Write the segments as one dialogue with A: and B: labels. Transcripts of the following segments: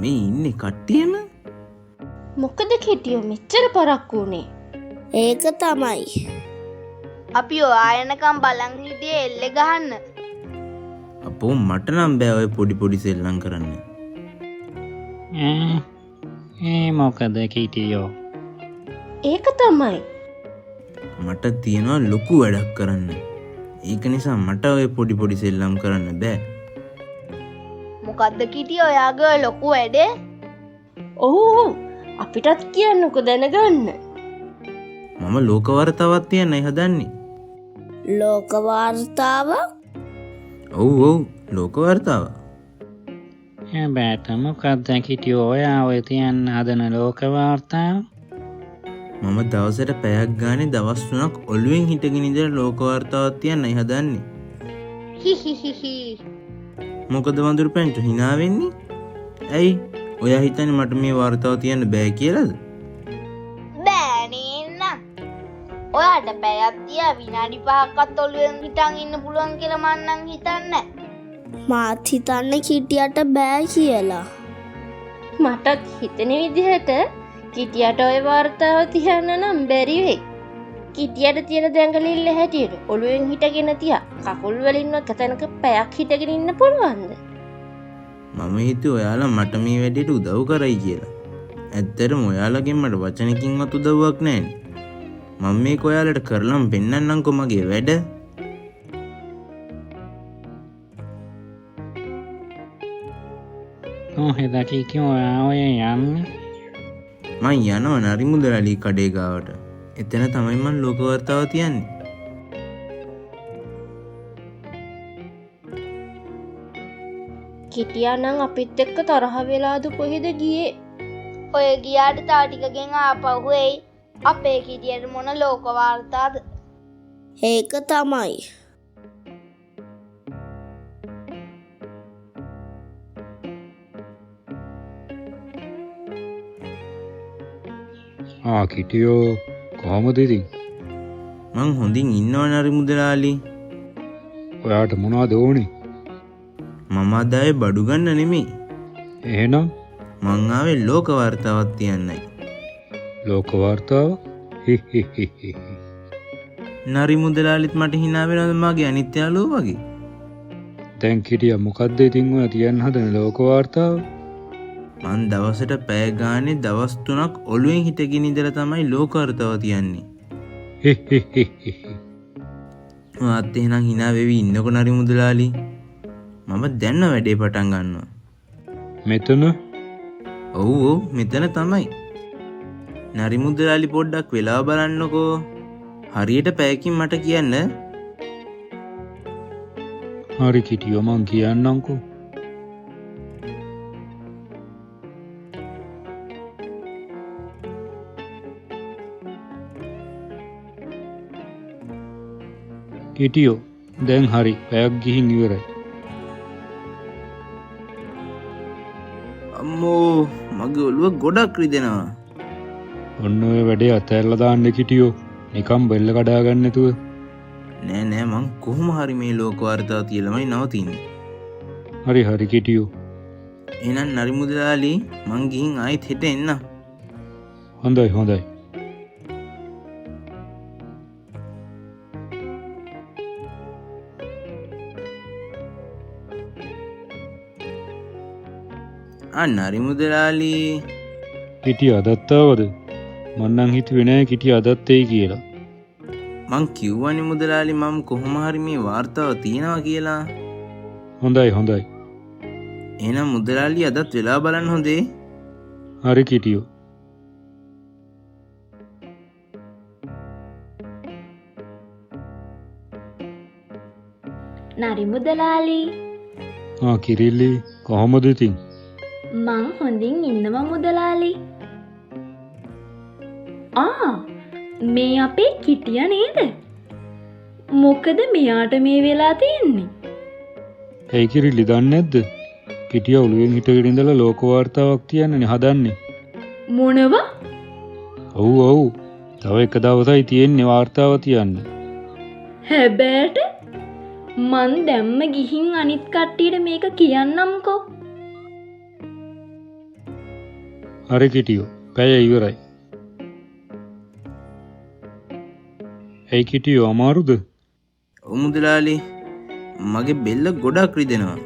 A: මේ ඉන්නේ කට්ටියම.
B: මොකද කිටියෝ මෙච්චර පරක්කු වුණේ?
C: ඒක තමයි.
D: අපි ඔයායනකම් බලන් හිටියේ එල්ලෙ ගහන්න.
A: අපෝ මට නම් බෑ ඔය පොඩි සෙල්ලම් කරන්න.
E: මොකද කිටියෝ?
B: ඒක තමයි.
A: මට තියෙනවා ලොකු වැඩක් කරන්න. ඒක නිසා මට ඔය පොඩි සෙල්ලම් කරන්න බෑ.
D: මොකද්ද කිටියෝ ඔයාගේ ලොකු වැඩේ?
B: ඔව් අපිටත් කියන්නකො දැනගන්න.
A: මම ලෝක වර්තාවක් තියන්නයි හදන්නේ.
C: ලෝක වාර්තාව?
A: ඔව් ලෝක වර්තාව.
E: හැබැයි මොකද්ද කිටියෝ ඔයා ඔය තියන්න හදන ලෝක වාර්තාව?
A: මම දවසට පැයක් ගානේ දවස් 3ක් ඔළුවෙන් හිටගෙන ඉඳලා ලෝක වර්තාවක් තියන්නයි හදන්නේ.
D: හිහිහිහි.
A: මොකද වඳුරු පැන්චෝ hina වෙන්නේ? ඇයි? ඔයා හිතන්නේ මට මේ වර්තාව තියන්න බෑ කියලාද?
D: බෑනේ නං. ඔයාට පැයක් තියා විනාඩි 5ක්වත් ඔළුවෙන් හිටන් ඉන්න පුළුවන් කියලා මං නම් හිතන්නේ.
C: මාත් හිතන්නේ කිටියට බෑ කියලා.
B: මටත් හිතෙන විදිහට කිටියට ඔය වර්තාව තියන්න නම් බැරි වෙයි. කිටියට තියෙන දැඟලිල්ල හැටියට ඔළුවෙන් හිටගෙන තියා කකුල් වලින් එක තැනක පැයක් හිටගෙන ඉන්න පුළුවන්ද?
A: මම හිතුවේ ඔයාලා මට මේ වැඩේට උදව් කරයි කියලා. ඇත්තටම ඔයාලගෙන් මට වචනකින්වත් උදව්වක් නැහැනේ. මම මේක ඔයාලට කරලම් පෙන්නන්නම්කෝ මගේ වැඩ.
E: කොහෙද කිටියෝ ඔයා ඔය යන්නේ?
A: මං යනවා නරිමුදලාලි කඩේ ගාවට. එතන තමයි මං ලෝක වර්තාව තියන්නේ.
B: කිටියා නම් අපිත් එක්ක තරහ වෙලාද කොහෙද ගියේ?
D: ඔය ගියාට තව ටිකකින් ආපහු එයි. අපේ කිටියට මොන ලෝක වාර්තාද?
C: ඒක තමයි.
F: කිටියෝ කොහොමද ඉතින්?
A: මං හොඳින් ඉන්නවා නරිමුදලාලි.
F: ඔයාට මොනවද ඕනේ?
A: මම අද ආයේ බඩු ගන්න නෙමෙයි.
F: එහෙනම්
A: මං ආවේ ලෝක වර්තාවක් තියන්නයි.
F: ලෝක වාර්තාව? හිහිහිහි.
A: නරිමුදලාලිත් මට hina වෙනවද මගේ අනිත් යාළුවෝ වගේ?
F: දැන් කිටියා මොකද්ද ඉතින් ඔය තියන්න හදන ලෝක වාර්තාව?
A: මං දවසට පැය ගානේ දවස් 3ක් ඔළුවෙන් හිටගෙන ඉඳලා තමයි ලෝක වර්තාව තියන්නේ.
F: හිහිහිහි.
A: මාත් එහෙනම් hina වෙවි ඉන්නකො නරිමුදලාලි. මම දැන්න වැඩේ පටන් ගන්නවා.
F: මෙතන?
A: ඔව් මෙතන තමයි. නරිමුදලාලි පොඩ්ඩක් වෙලාව බලන්නකෝ. හරියට පැයකින් මට කියන්න.
F: හරි කිටියෝ මං කියන්නම්කෝ. කිටියෝ දැන් හරි පැයක් ගිහින් ඉවරයි.
A: අම්මෝ මගේ ඔළුව ගොඩක් රිදෙනවා.
F: ඔන්න ඔය වැඩේ අතහැරලා දාන්න කිටියෝ. නිකම් බෙල්ල කඩා ගන්න නැතුව.
A: නෑ මං කොහොම හරි මේ ලෝක වර්තාව තියලාමයි නවතින්නේ.
F: හරි කිටියෝ.
A: එහෙනම් නරිමුදලාලි මං ගිහින් ආයෙත් හෙට එන්න.
F: හොඳයි.
A: නරිමුදලාලි
F: කිටිය අදත් ආවද? මං නම් හිතුවේ නෑ කිටිය අදත් එයි කියලා.
A: මං කිව්වනේ මුදලාලි මම කොහොම හරි මේ වார்த்தාව තියනවා කියලා.
F: හොඳයි.
A: එහෙනම් මුදලාලි අදත් වෙලා බලන්න හොඳේ.
F: හරි කිටියෝ.
G: නරිමුදලාලි
F: කිරිල්ලි කොහොමද ඉතින්?
G: මං හොඳින් ඉන්නවා මුදලාලි. මේ අපේ කිටිය නේද? මොකද මෙයාට මේ වෙලා තියෙන්නේ?
F: ඇයි කිරිල්ලි දන්නේ නැද්ද? කිටිය ඔළුවෙන් හිටගෙන ඉඳලා ලෝක වාර්තාවක් තියන්නනේ හදන්නේ.
G: මොනවා?
F: ඔව්. තව එක දවසයි තියෙන්නේ වාර්තාව තියන්න.
G: හැබැයිට මං දැම්ම ගිහින් අනිත් කට්ටියට මේක කියන්නම්කෝ.
F: හරි කිටියෝ පැය ඉවරයි. ඇයි කිටියෝ අමාරුද?
A: ඔව් මුදලාලි මගේ බෙල්ල ගොඩක් රිදෙනවා.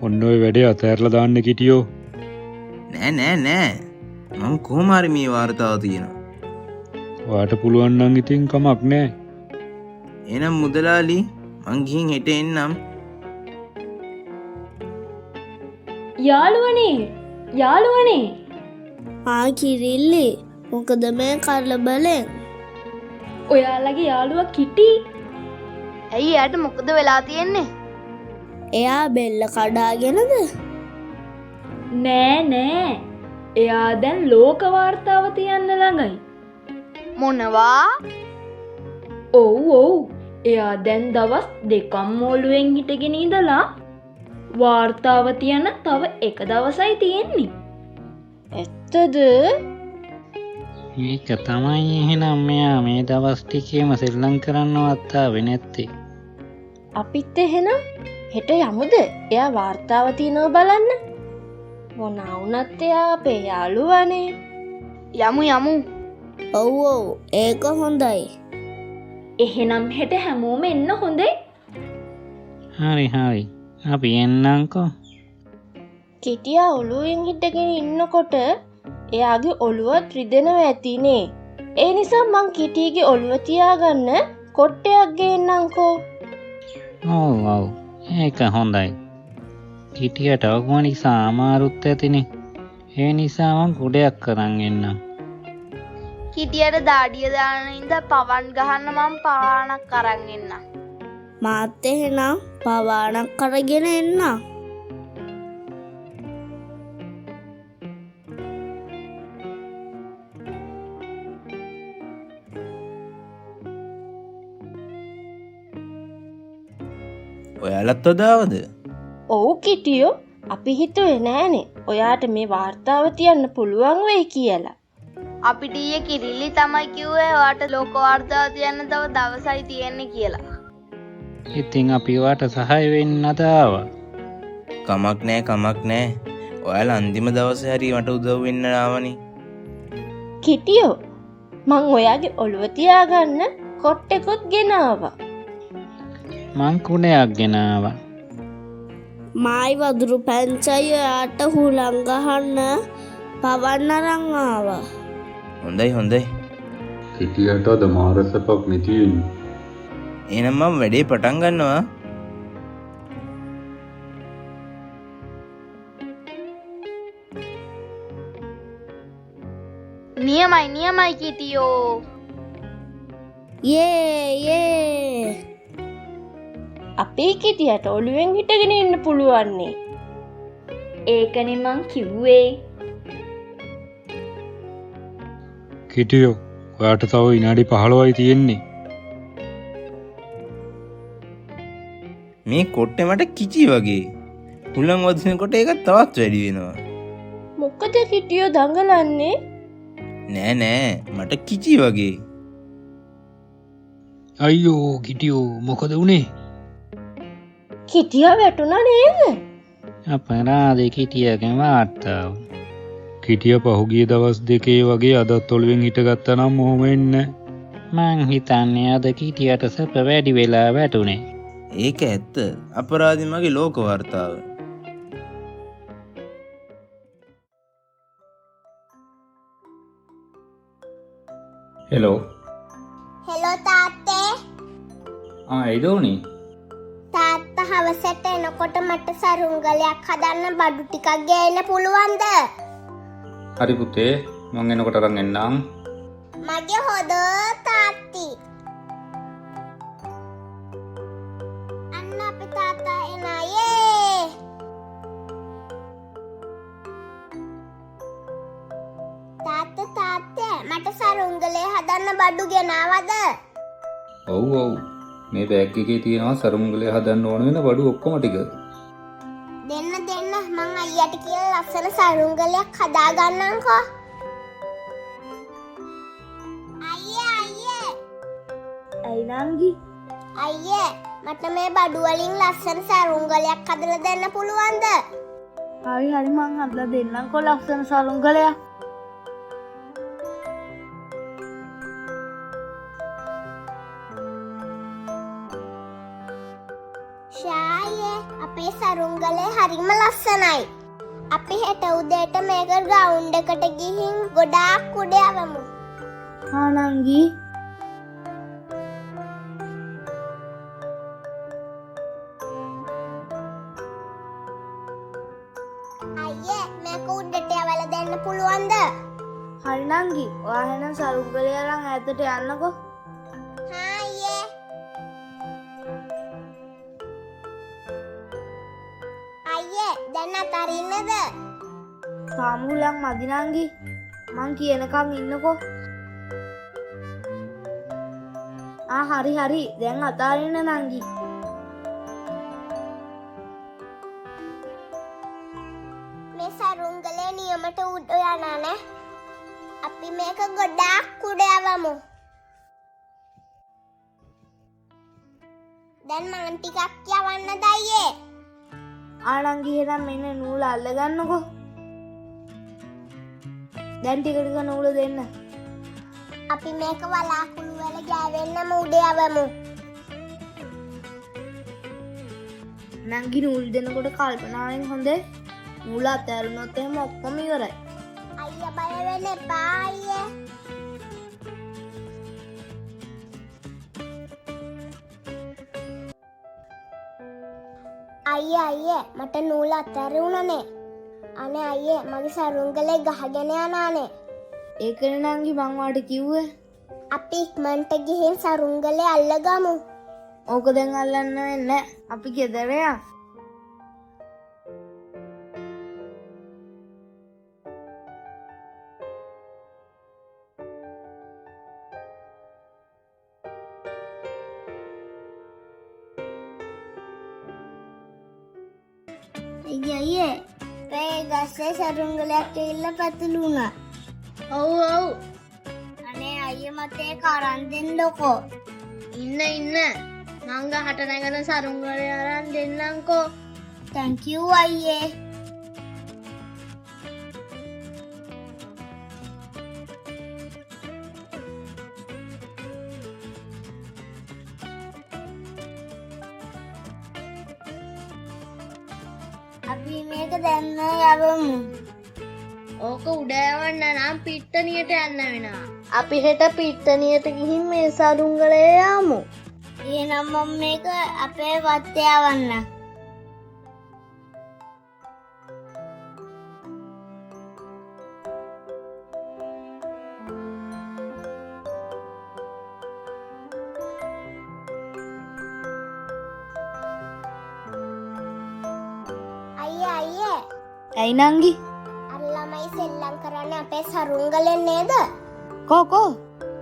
F: ඔන්න ඔය වැඩේ අතෑරලා දාන්න කිටියෝ.
A: නෑ මම කොහොම හරි මේ වාර්තාව තියෙනවා.
F: ඔයාට පුළුවන් නම් ඉතින් කමක් නෑ.
A: එහෙනම් මුදලාලි මං ගිහින් හෙට එන්නම්.
G: යාළුවනේ
C: කිරිල්ලි මොකද මේ කලබලෙන්?
G: ඔයාලගේ යාළුවා කිටි
D: ඇයි එයාට මොකද වෙලා තියෙන්නේ?
C: එයා බෙල්ල කඩාගෙනද?
G: නෑ එයා දැන් ලෝක වාර්තාව තියන්න ළඟයි.
D: මොනවා?
G: ඔව් එයා දැන් දවස් දෙකම් ඔළුවෙන් හිටගෙන ඉඳලා වාර්තාව තියන්න තව එක දවසයි තියෙන්නේ.
B: ඇත්තද?
E: ඒක තමයි එහෙනම් මෙයා මේ දවස් ටිකේම සෙල්ලම් කරන්නවත් ආවේ නැත්තේ.
B: අපිත් එහෙනම් හෙට යමුද? එයා වාර්තාව තියනව බලන්න. මොනා වුණත් එයා අපේ යාළුවානේ.
D: යමු.
C: ඔව් ඒක හොඳයි.
G: එහෙනම් හෙට හැමෝම එන්න හොඳේ.
E: හරි අපි එන්නම්කෝ.
B: කිටියා ඔළුවෙන් හිටගෙන ඉන්නකොට එයාගේ ඔළුවත් රිදෙනවා ඇතිනේ. ඒ නිසා මං කිටිගේ ඔළුව තියාගන්න කොට්ටයක් ගේන්නම්කෝ.
E: ඔව් ඒක හොඳයි. කිටියට ඔගම නිසා අමාරුත් ඇතිනේ. ඒ නිසා මං කුඩයක් කරන් එන්නම්.
D: කිටියට දාඩිය දාන ඉඳ පවන් ගහන්න මම පවාණක් අරන් එන්නම්.
C: මාත් එහෙනම් පවාණක් කරගෙන එන්නම්.
A: ඔයාලත් වදාවද?
B: ඔව් කිටියෝ අපි හිතුවේ නෑනේ ඔයාට මේ වාර්තාව තියන්න පුළුවන් වෙයි කියලා.
D: අපිට ඊයේ කිරිල්ලි තමයි කිව්වේ ඔයාට ලෝක වාර්තාව තියන්න තව දවසයි තියෙන්නේ කියලා.
E: ඉතින් අපි ඔයාට සහාය වෙන්න ආවා.
A: කමක් නෑ. ඔයාලා අන්තිම දවසේ හරි මට උදව් වෙන්න ආවනේ.
B: කිටියෝ මං ඔයාගේ ඔළුව තියාගන්න කොට්ටෙකුත් ගෙනාවා.
E: මං කුඩයක් ගෙනාවා.
C: මායි වදුරු පැංචයි ඔයාට හුලං ගහන්න පවන්න අරන් ආවා.
A: හොඳයි.
F: කිටියට අද මාරසපක් නෙතියෙන්නේ.
A: එහෙනම් මම වැඩේ පටන් ගන්නවා.
D: නියමයි කිටියෝ.
C: යේ
B: අපේ කිටියට ඔළුවෙන් හිටගෙන ඉන්න පුළුවන්නේ.
G: ඒකනේ මං කිව්වේ.
F: කිටියෝ ඔයාට තව විනාඩි 15යි තියෙන්නේ.
A: මේ කොට්ටේ මට කිචි වගේ. හුලං වදිනකොට ඒක තවත් වැඩි වෙනවා.
B: මොකද කිටියෝ දඟලන්නේ?
A: නෑ මට කිචි වගේ.
F: අයියෝ කිටියෝ මොකද වුනේ?
B: කිටියා වැටුණා නේද?
E: අපරාධේ කිටියගේ වාර්තාව.
F: කිටිය පහුගිය දවස් දෙකේ වගේ අදත් ඔළුවෙන් හිටගත්තා නම් මොහොම එන්නේ.
E: මං හිතන්නේ අද කිටියට සැප වැඩි වෙලා වැටුනේ.
A: ඒක ඇත්ත. අපරාධි මගේ ලෝක වාර්තාව.
F: හෙලෝ
C: තාත්තේ.
F: එයිදෝනි.
C: තාත්තා හවසට එනකොට මට සරුංගලයක් හදන්න බඩු ටිකක් ගේන්න පුළුවන්ද?
F: හරි පුතේ මං එනකොට අරන් එන්නම්.
C: මගේ හොද තාත්ති. අන්න අපේ තාත්තා එනයේ. තාත්තේ මට සරුංගලේ හදන්න බඩු ගෙනාවද?
F: ඔව් මේ බෑග් එකේ තියෙනවා සරුංගලේ හදන්න ඕන වෙන බඩු ඔක්කොම ටික.
C: දෙන්න මං අයියට කියලා ලස්සන සරුංගලයක් හදා ගන්නම්කෝ. අයියේ.
G: ඇයි නංගි?
C: අයියේ මට මේ බඩු වලින් ලස්සන සරුංගලයක් හදලා දෙන්න පුළුවන්ද?
D: හරි හරි මං හදලා දෙන්නම්කෝ ලස්සන සරුංගලයක්.
C: ෂායේ අපේ සරුංගලේ හරිම ලස්සනයි. අපි හෙට උදේට මේක ග්‍රවුන්ඩ් එකට ගිහින් ගොඩාක් උඩ යවමු.
D: හා නංගි.
C: අයියේ මේක උඩට යවලා දෙන්න පුළුවන්ද?
D: හරි නංගි. ඔයා එහෙනම් සරුංගලේ අරන් ඈතට යන්නකෝ.
C: හා අයියේ. අයියේ දැන් අතරින්නද?
D: සාමුලක් මදි නංගි. මං කියනකම් ඉන්නකෝ. හරි හරි දැන් අතාරින්න නංගි.
C: මේ සරුංගලේ නියමට උඩ යනා නේ. අපි මේක ගොඩාක් උඩ යවමු. දැන් මං ටිකක් යවන්නද අයියේ?
D: නංගි එහෙනම් මෙන්න නූල අල්ලගන්නකෝ. දැන් ටික ටික නූල දෙන්න.
C: අපි මේක වලාකුළු වල ගෑවෙන්නම උඩ යවමු.
D: නංගි නූල් දෙනකොට කල්පනාවෙන් හොඳේ. නූල අතෑරුණොත් එහෙම ඔක්කොම ඉවරයි.
C: අයියා බය වෙන්න එපා අයියේ. අයියේ මට නූල අතෑරුණානේ. අනේ අයියේ මගේ සරුංගලේ ගහගෙන යනානේ.
D: ඒකනේ නංගි මං වාට කිව්වේ.
C: අපි ඉක්මනට ගිහින් සරුංගලේ අල්ලගමු.
D: ඕක දැන් අල්ලන්න වෙන්නේ නැහැ. අපි ගෙදර යමු.
C: අයියේ මේ ගස්සේ සරුංගලයක් ඇවිල්ලා පැතුළුණා.
D: ඔව් ඔව්.
C: අනේ අයියේ මට ඒක අරන් දෙන්නකෝ.
D: ඉන්න. මං ගහට නැගන සරුංගලේ අරන් දෙන්නම්කෝ.
C: Thank you අයියේ. අපි මේක දැන් යවමු.
D: ඕක උඩ යවන්න නම් පිට්ටනියට යන්න වෙනවා. අපි හෙට පිට්ටනියට ගිහින් මේ සරුංගලේ යමු.
C: එහෙනම් මම මේක අපේ වත්තේ යවන්න. අයියේ
D: ඇයි නංගි?
C: අර ළමයි සෙල්ලම් කරන්නේ අපේ සරුංගලෙන් නේද?
D: කෝ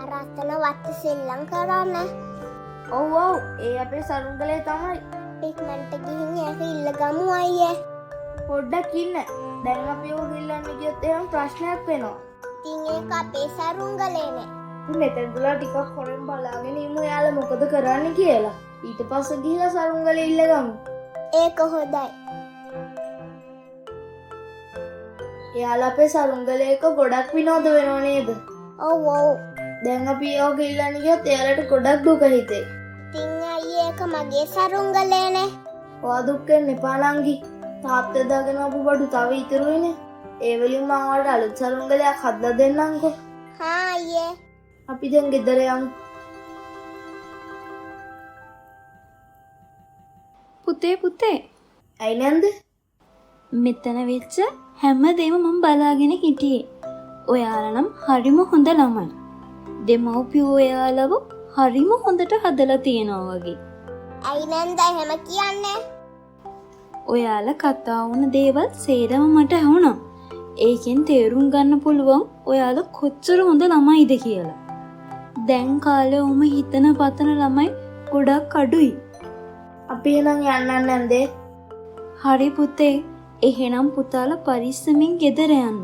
C: අර අතන වත්ත සෙල්ලම් කරන්නේ.
D: ඔව් ඒ අපේ සරුංගලේ තමයි.
C: ඉක්මනට ගිහින් ඒක ඉල්ලගමු අයියේ.
D: පොඩ්ඩක් ඉන්න. දැන් අපි ඕක ඉල්ලන්න ගියොත් එහෙනම් ප්‍රශ්නයක් වෙනවා.
C: ඉතින් ඒක අපේ සරුංගලේනේ.
D: ඉතින් මෙතනදලා ටිකක් හොරෙන් බලාගෙන ඉමු යාළුවා මොකද කරන්නේ කියලා. ඊට පස්සේ ගිහලා සරුංගලේ ඉල්ලගමු.
C: ඒක හොඳයි.
D: යාළුවා අපේ සරුංගලේක ගොඩක් විනෝද වෙනව නේද?
C: ඔව්.
D: දැන් අපි ඕක ඉල්ලන්න ගියොත් එයාලට ගොඩක් දුක හිතේ.
C: ඉතින් අයියේ ඒක මගේ සරුංගලේනේ.
D: ඔයා දුක් වෙන්න එපා නංගි. තාත්තේ දාගෙන ආපු බඩු තව ඉතුරුයිනේ. ඒ වලින් මම ඔයාලට අලුත් සරුංගලයක් හදලා දෙන්නම්කෝ.
C: හා අයියේ.
D: අපි දැන් ගෙදර යමු.
G: පුතේ
D: ඇයි නැන්ද?
G: මෙතන වෙච්ච හැමදේම මම බලාගෙන හිටියේ. ඔයාලා නම් හරිම හොඳ ළමයි. දෙමව්පියෝ ඔයාලව හරිම හොඳට හදලා තියෙනවා වගේ.
C: ඇයි නැන්ද එහෙම කියන්නේ?
G: ඔයාලා කතා වුණ දේවල් සේරම මට ඇහුණා. ඒකෙන් තේරුම් ගන්න පුළුවන් ඔයාලා කොච්චර හොඳ ළමයිද කියලා. දැන් කාලේ ඔම හිතන පතන ළමයි ගොඩක් අඩුයි.
D: අපි එහෙනම් යන්න නැන්දේ.
G: හරි පුතේ. එහෙනම් පුතාලා පරිස්සමෙන් ගෙදර යන්න.